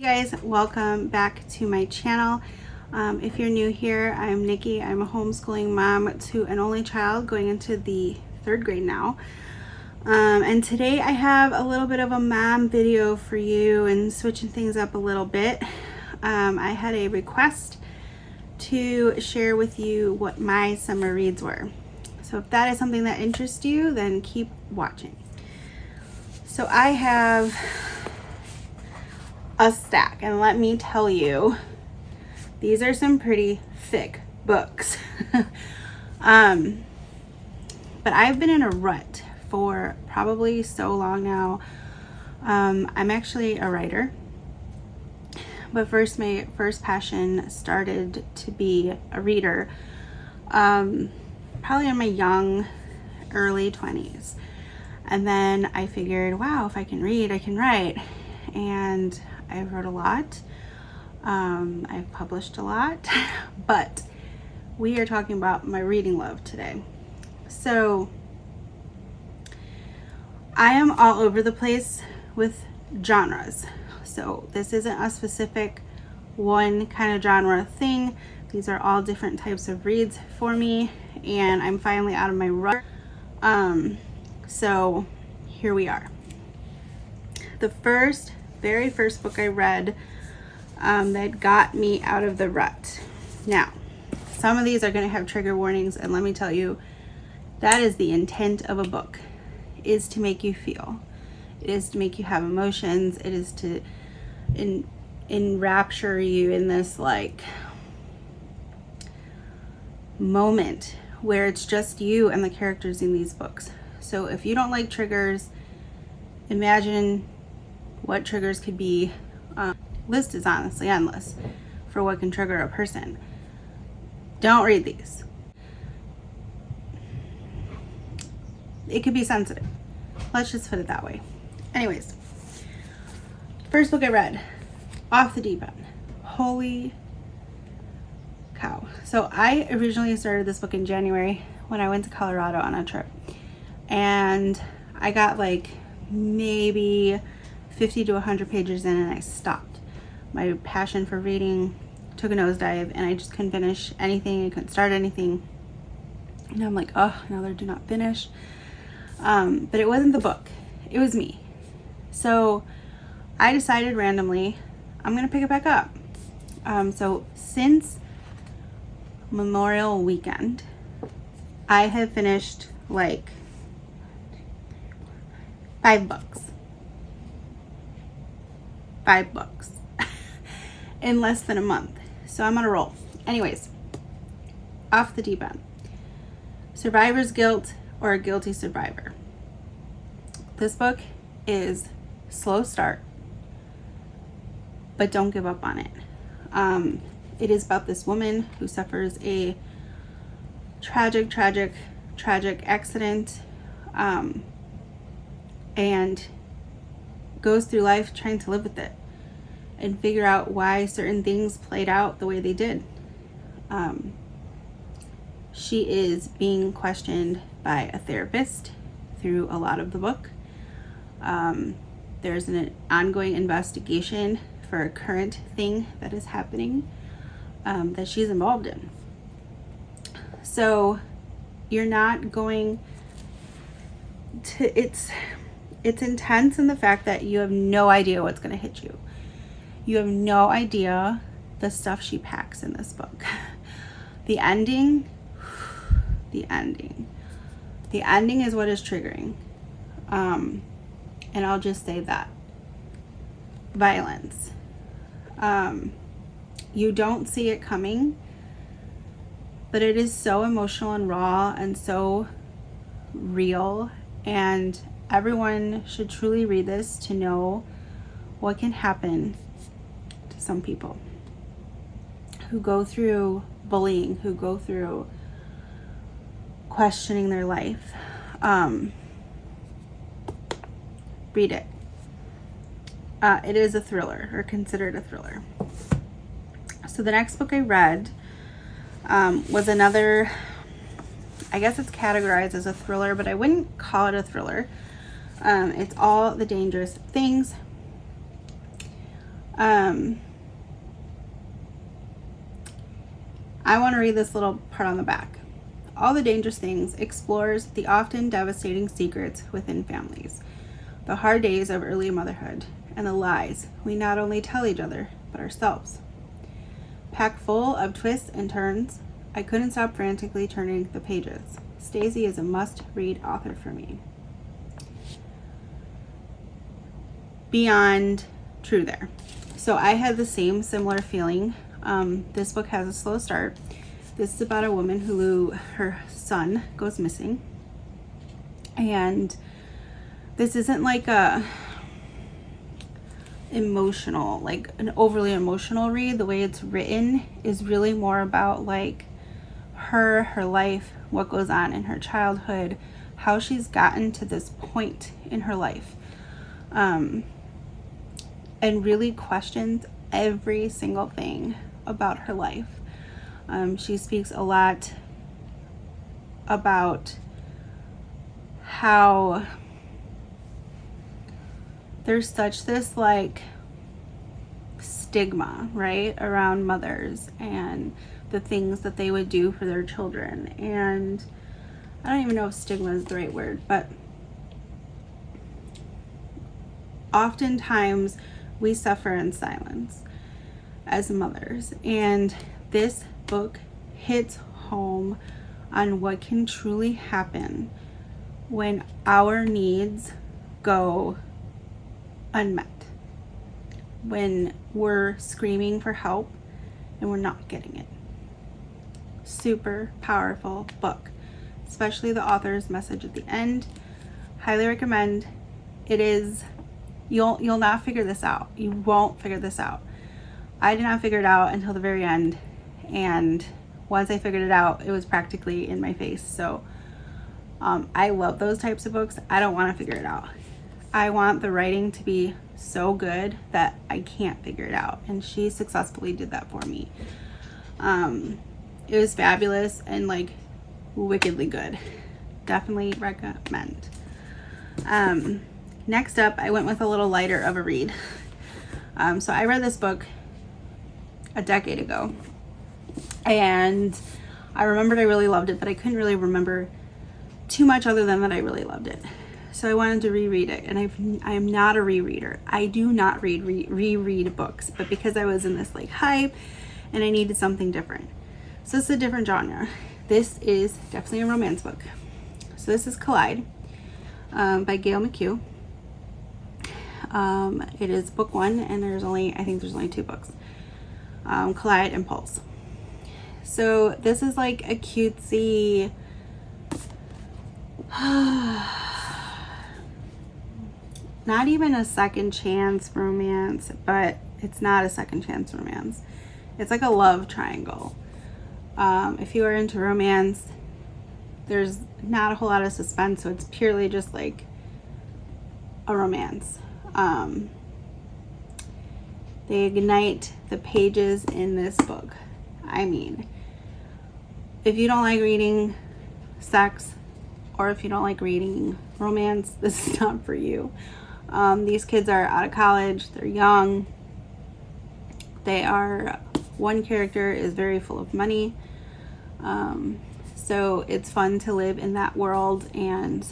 Hey guys, welcome back to my channel. If you're new here, I'm Nikki. I'm a homeschooling mom to an only child going into the 3rd grade now. And today I have a little bit of a mom video for you and switching things up a little bit. I had a request to share with you what my summer reads were. So if that is something that interests you, then keep watching. So I have a stack, and let me tell you, these are some pretty thick books. But I've been in a rut for probably so long now. I'm actually a writer, but my first passion started to be a reader probably in my young early 20s, and then I figured, wow, if I can read, I can write. And I wrote a lot. I've published a lot, but we are talking about my reading love today. So I am all over the place with genres. So this isn't a specific one kind of genre thing. These are all different types of reads for me, and I'm finally out of my rut. So here we are. The very first book I read that got me out of the rut. Now, some of these are going to have trigger warnings, and let me tell you, that is the intent of a book, is to make you feel. It is to make you have emotions. It is to enrapture you in this like moment where it's just you and the characters in these books. So if you don't like triggers, imagine what triggers could be. List is honestly endless for what can trigger a person. Don't read these. It could be sensitive. Let's just put it that way. Anyways, first book I read, Off the Deep End. Holy cow. So I originally started this book in January when I went to Colorado on a trip, and I got like maybe 50 to 100 pages in, and I stopped. My passion for reading took a nosedive, and I just couldn't finish anything. I couldn't start anything, and I'm like, oh, another do not finish. But it wasn't the book, it was me. So I decided randomly I'm gonna pick it back up. So since Memorial Weekend, I have finished like 5 books. 5 books in less than a month. So I'm on a roll. Anyways, Off the Deep End. Survivor's Guilt, or a Guilty Survivor. This book is slow start, but don't give up on it. It is about this woman who suffers a tragic accident, and goes through life trying to live with it and figure out why certain things played out the way they did. She is being questioned by a therapist through a lot of the book. There's an ongoing investigation for a current thing that is happening that she's involved in. So you're not going to, it's intense in the fact that you have no idea what's going to hit you. You have no idea the stuff she packs in this book. The ending is what is triggering. And I'll just say that. Violence. You don't see it coming, but it is so emotional and raw and so real, and everyone should truly read this to know what can happen to some people who go through bullying, who go through questioning their life. Read it. It is a thriller, or considered a thriller. So the next book I read was another, I guess it's categorized as a thriller, but I wouldn't call it a thriller. It's All the Dangerous Things. I want to read this little part on the back. All the Dangerous Things explores the often devastating secrets within families, the hard days of early motherhood, and the lies we not only tell each other, but ourselves. Packed full of twists and turns, I couldn't stop frantically turning the pages. Stacey is a must-read author for me. Beyond true there. So I had the similar feeling. This book has a slow start. This is about a woman who her son goes missing. And this isn't like an overly emotional read. The way it's written is really more about like her life, what goes on in her childhood, how she's gotten to this point in her life. And really questions every single thing about her life. She speaks a lot about how there's such this like stigma, right, around mothers and the things that they would do for their children. And I don't even know if stigma is the right word, but oftentimes we suffer in silence as mothers. And this book hits home on what can truly happen when our needs go unmet, when we're screaming for help and we're not getting it. Super powerful book, especially the author's message at the end. Highly recommend. It is, you'll not figure this out. You won't figure this out. I did not figure it out until the very end, and once I figured it out, it was practically in my face. So I love those types of books. I don't want to figure it out. I want the writing to be so good that I can't figure it out, and she successfully did that for me. It was fabulous and like wickedly good. Definitely recommend. Next up, I went with a little lighter of a read. So I read this book a decade ago, and I remembered I really loved it, but I couldn't really remember too much other than that I really loved it. So I wanted to reread it, and I am not a rereader. I do not reread books, but because I was in this like hype and I needed something different. So this is a different genre. This is definitely a romance book. So this is Collide by Gail McHugh. It is book 1, and I think there's only 2 books. Collide and Pulse. So this is like a cutesy not even a second chance romance, but it's not a second chance romance. It's like a love triangle. If you are into romance, there's not a whole lot of suspense, so it's purely just like a romance. They ignite the pages in this book. I mean, if you don't like reading sex, or if you don't like reading romance, this is not for you. These kids are out of college, they're young. One character is very full of money. So it's fun to live in that world and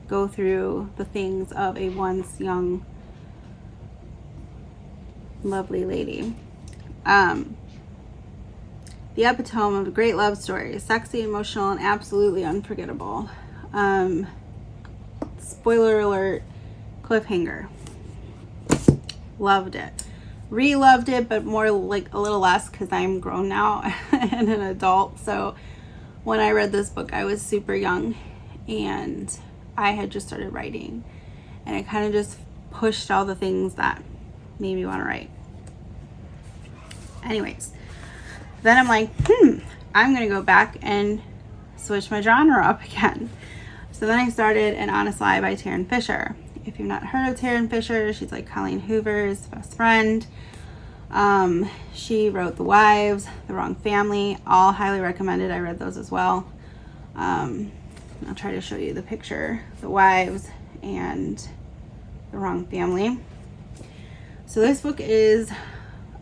go through the things of a once young, lovely lady. The epitome of a great love story. Sexy, emotional, and absolutely unforgettable. Spoiler alert, cliffhanger. Loved it. Re-loved it, but more like a little less because I'm grown now and an adult. So when I read this book, I was super young and I had just started writing, and it kind of just pushed all the things that made me want to write. Anyways, then I'm like, I'm gonna go back and switch my genre up again. So then I started An Honest Lie by Taryn Fisher. If you've not heard of Taryn Fisher, she's like Colleen Hoover's best friend. She wrote The Wives, The Wrong Family, all highly recommended. I read those as well. I'll try to show you the picture. The Wives and The Wrong Family. So this book is,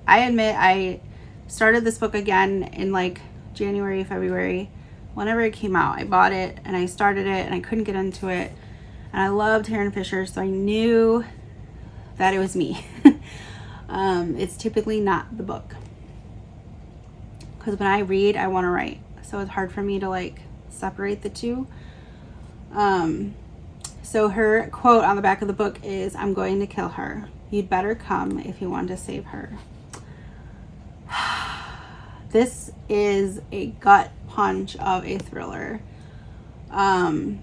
I admit I started this book again in like January, February, whenever it came out. I bought it and I started it and I couldn't get into it. And I loved Taryn Fisher, so I knew that it was me. It's typically not the book. Because when I read, I want to write. So it's hard for me to like separate the two. So her quote on the back of the book is, "I'm going to kill her. You'd better come if you want to save her." This is a gut punch of a thriller. It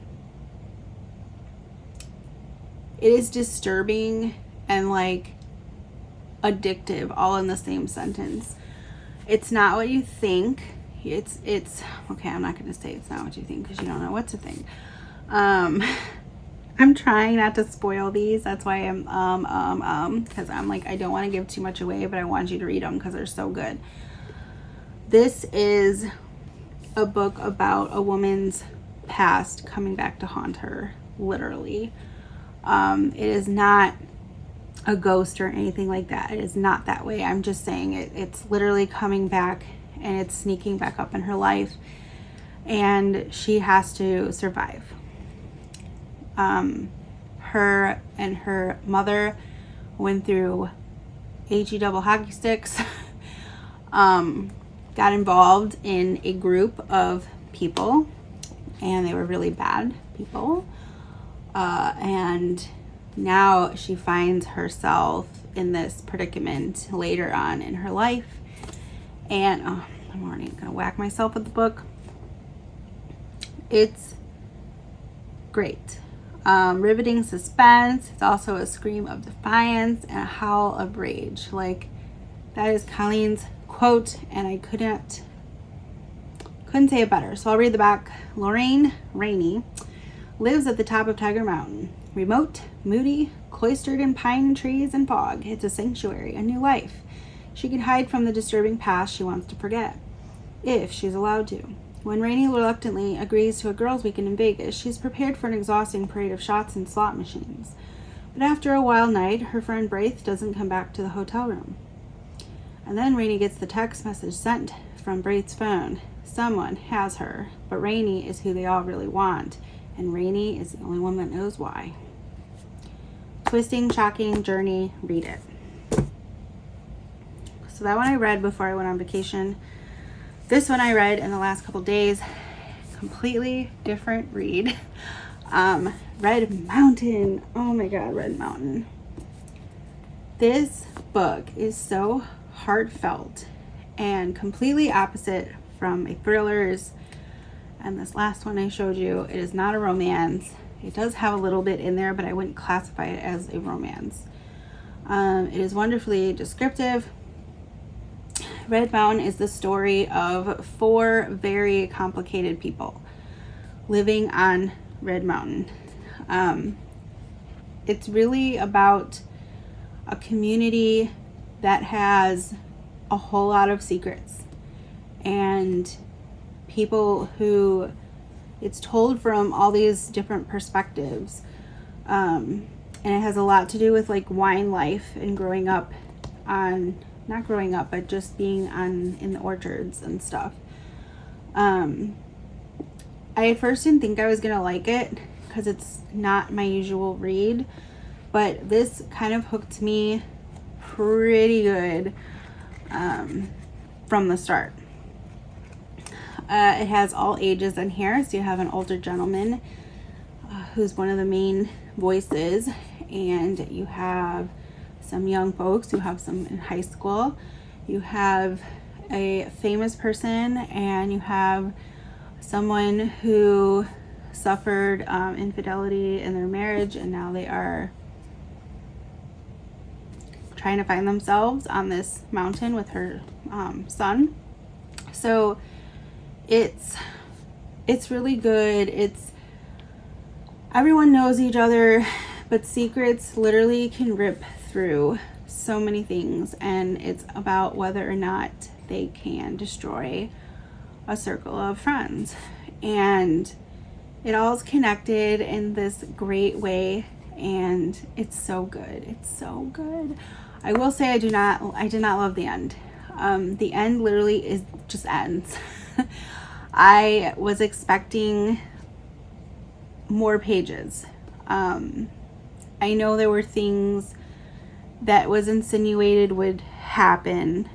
is disturbing and like addictive all in the same sentence. It's not what you think. It's okay, I'm not going to say it's not what you think because you don't know what to think. I'm trying not to spoil these. That's why I'm because I'm like, I don't want to give too much away, but I want you to read them because they're so good. This is a book about a woman's past coming back to haunt her, literally. It is not a ghost or anything like that. It is not that way. I'm just saying it's literally coming back and it's sneaking back up in her life, and she has to survive. Her and her mother went through HE double hockey sticks, got involved in a group of people, and they were really bad people. And now she finds herself in this predicament later on in her life. And I'm already gonna whack myself with the book. It's great. Riveting suspense. It's also a scream of defiance and a howl of rage. Like, that is Colleen's quote, and I couldn't say it better. So I'll read the back. Lorraine Rainey lives at the top of Tiger Mountain. Remote, moody, cloistered in pine trees and fog. It's a sanctuary, a new life. She can hide from the disturbing past she wants to forget, if she's allowed to. When Rainey reluctantly agrees to a girls' weekend in Vegas, she's prepared for an exhausting parade of shots and slot machines. But after a wild night, her friend Braith doesn't come back to the hotel room. And then Rainey gets the text message sent from Braith's phone. Someone has her, but Rainey is who they all really want, and Rainey is the only one that knows why. Twisting, shocking journey, read it. So that one I read before I went on vacation. This one I read in the last couple days. Completely different read. Red Mountain. Oh my God, Red Mountain. This book is so heartfelt and completely opposite from a thrillers. And this last one I showed you, it is not a romance. It does have a little bit in there, but I wouldn't classify it as a romance. It is wonderfully descriptive. Red Mountain is the story of 4 very complicated people living on Red Mountain. It's really about a community that has a whole lot of secrets, and people who it's told from all these different perspectives. And it has a lot to do with like wine life and growing up on, not growing up, but just being in the orchards and stuff. I at first didn't think I was gonna like it because it's not my usual read, but this kind of hooked me pretty good from the start. It has all ages in here, so you have an older gentleman who's one of the main voices, and you have some young folks, you have some in high school, you have a famous person, and you have someone who suffered infidelity in their marriage, and now they are trying to find themselves on this mountain with her son. So it's really good. It's everyone knows each other, but secrets literally can rip through so many things, and it's about whether or not they can destroy a circle of friends. And it all is connected in this great way, and it's so good. It's so good. I will say I did not love the end. The end literally just ends. I was expecting more pages. I know there were things that was insinuated would happen,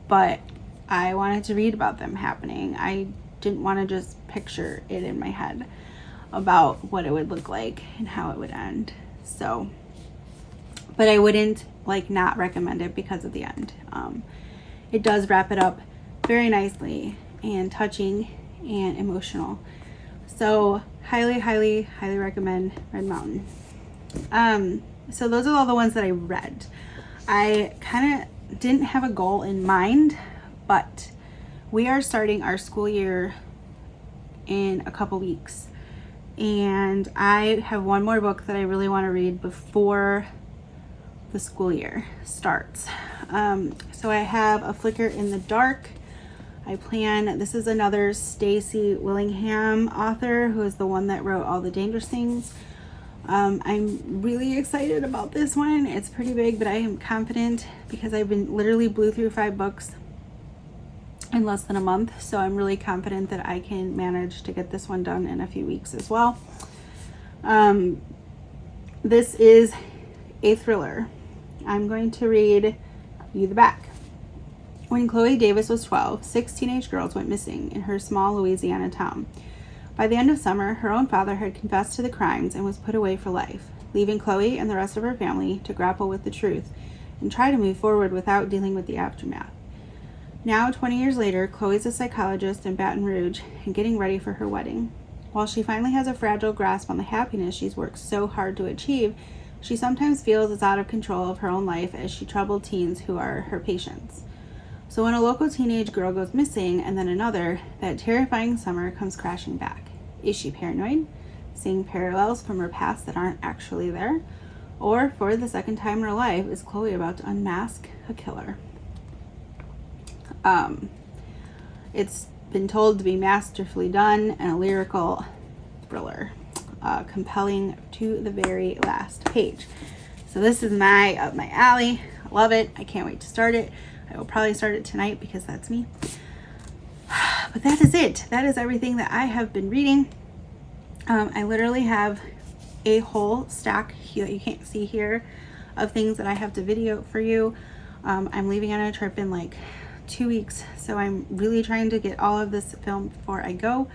but I wanted to read about them happening. I didn't want to just picture it in my head about what it would look like and how it would end. So, but I wouldn't not recommend it because of the end. It does wrap it up very nicely and touching and emotional. So highly, highly, highly recommend Red Mountain. So those are all the ones that I read. I kind of didn't have a goal in mind, but we are starting our school year in a couple weeks. And I have one more book that I really want to read before the school year starts. So I have A Flicker in the Dark. This is another Stacy Willingham author, who is the one that wrote All the Dangerous Things. I'm really excited about this one. It's pretty big, but I am confident because I've been literally blew through 5 books in less than a month. So I'm really confident that I can manage to get this one done in a few weeks as well. This is a thriller. I'm going to read you the back. When Chloe Davis was 12, 6 teenage girls went missing in her small Louisiana town. By the end of summer, her own father had confessed to the crimes and was put away for life, leaving Chloe and the rest of her family to grapple with the truth and try to move forward without dealing with the aftermath. Now, 20 years later, Chloe's a psychologist in Baton Rouge and getting ready for her wedding. While she finally has a fragile grasp on the happiness she's worked so hard to achieve, she sometimes feels it's out of control of her own life as she troubles teens who are her patients. So when a local teenage girl goes missing and then another, that terrifying summer comes crashing back. Is she paranoid, seeing parallels from her past that aren't actually there? Or, for the second time in her life, is Chloe about to unmask a killer? It's been told to be masterfully done and a lyrical thriller, compelling to the very last page. So this is up my alley. I love it. I can't wait to start it. I will probably start it tonight because that's me. But that is it. That is everything that I have been reading. I literally have a whole stack that you can't see here of things that I have to video for you. I'm leaving on a trip in 2 weeks, so I'm really trying to get all of this filmed before I go,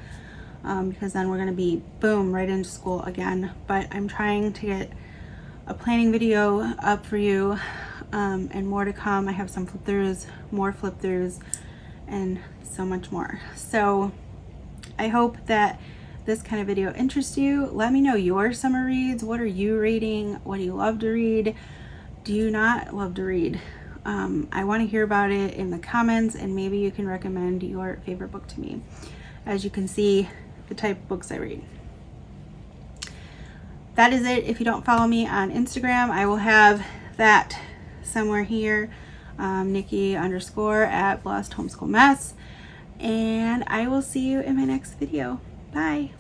because then we're going to be boom right into school again. But I'm trying to get a planning video up for you, and more to come. I have some flip-throughs, more flip-throughs, and so much more. So I hope that this kind of video interests you. Let me know your summer reads. What are you reading? What do you love to read? Do you not love to read? I want to hear about it in the comments, and maybe you can recommend your favorite book to me. As you can see, the type of books I read. That is it. If you don't follow me on Instagram, I will have that somewhere here. Nickie _ at Blessed Homeschool Mess. And I will see you in my next video. Bye.